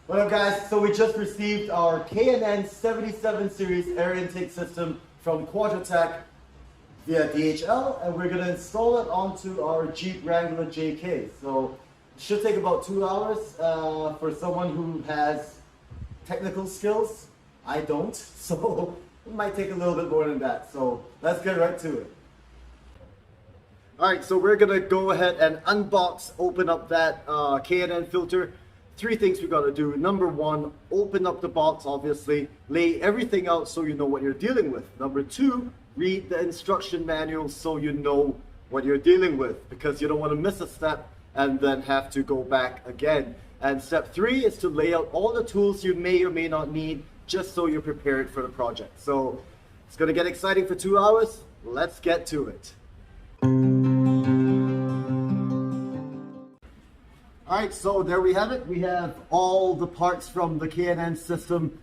What up guys, so we just received our 𝙤𝙤𝙨 𝙙𝙬𝙧 series air intake system from Quadratec via DHL, and we're going to install it onto our Jeep Wrangler JK. So it should take about 2 hours for someone who has technical skills. I don't, so it might take a little bit more than that. So let's get right to it. Alright, so we're going to go ahead and unbox, open up that 𝙤𝙤𝙨 filter. 3 things we got to do. Number 1, open up the box, obviously. Lay everything out so you know what you're dealing with. Number 2, read the instruction manual so you know what you're dealing with, because you don't want to miss a step and then have to go back again. And step 3 is to lay out all the tools you may or may not need, just so you're prepared for the project. So it's going to get exciting for 2 hours. Let's get to it. Alright, so there we have it. We have all the parts from the 𝙤𝙤𝙨 system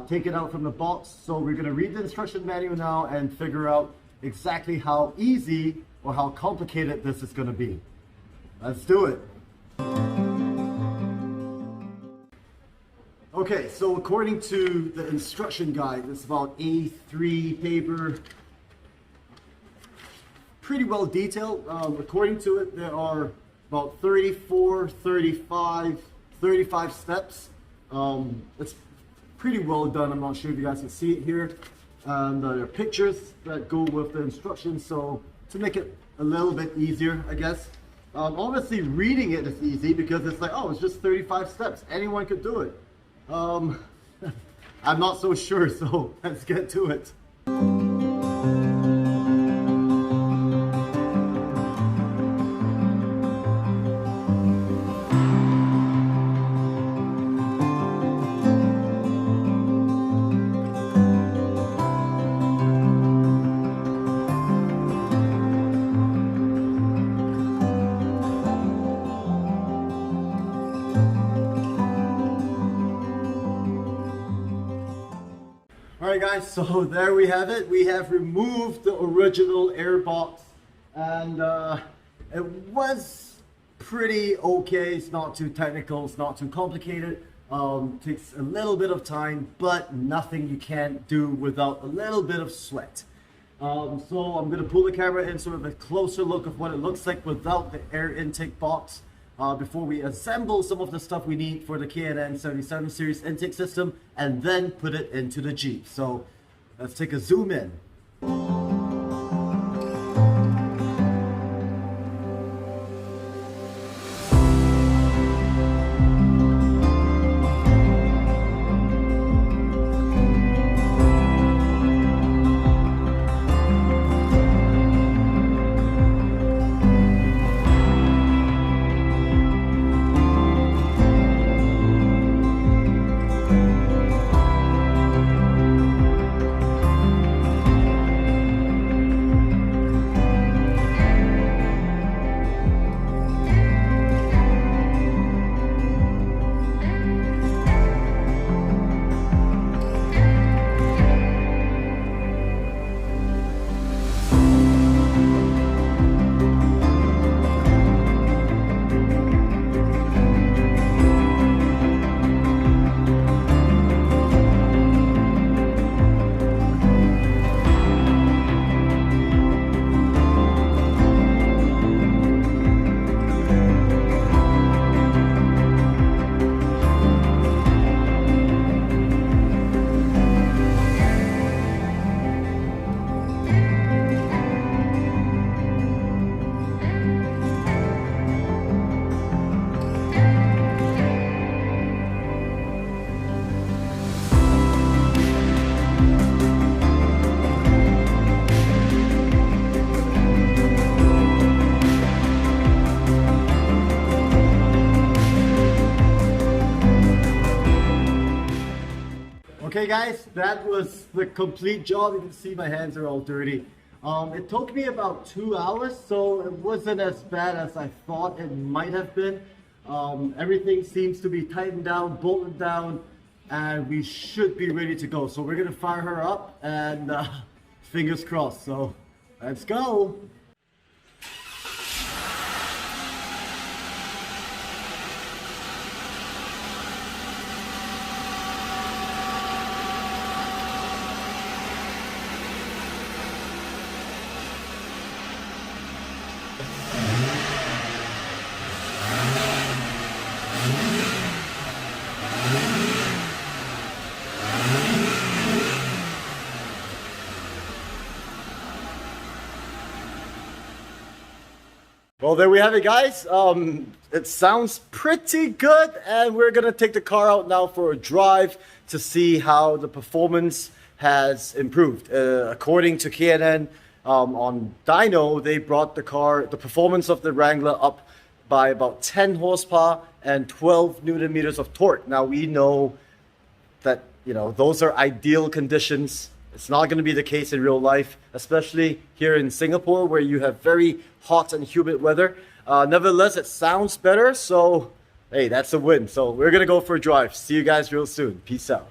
taken out from the box. So we're going to read the instruction manual now and figure out exactly how easy or how complicated this is going to be. Let's do it. Okay, so according to the instruction guide, it's about A3 paper. Pretty well detailed. According to it, there are about 34, 35 steps. It's pretty well done. I'm not sure if you guys can see it here. And there are pictures that go with the instructions, so to make it a little bit easier, I guess. Obviously, reading it is easy because it's like, oh, it's just 35 steps. Anyone could do it. I'm not so sure, so let's get to it. Alright guys, so there we have it. We have removed the original air box, and it was pretty okay. It's not too technical, it's not too complicated. Takes a little bit of time, but nothing you can't do without a little bit of sweat. So I'm going to pull the camera in sort of a closer look of what it looks like without the air intake box. Before we assemble some of the stuff we need for the 𝙤𝙤𝙨 𝙙𝙬𝙧 series intake system and then put it into the Jeep. So let's take a zoom in. Okay guys, that was the complete job. You can see my hands are all dirty. It took me about 2 hours, so it wasn't as bad as I thought it might have been. Everything seems to be tightened down, bolted down, and we should be ready to go. So we're gonna fire her up and fingers crossed. So let's go. well, there we have it, guys. It sounds pretty good, and we're gonna take the car out now for a drive to see how the performance has improved. According to K&N, on dyno, they brought the performance of the Wrangler up by about 10 horsepower and 12 newton meters of torque. Now we know that, you know, those are ideal conditions. It's not going to be the case in real life, especially here in Singapore where you have very hot and humid weather. Nevertheless, it sounds better, so hey, that's a win. So we're going to go for a drive. See you guys real soon. Peace out.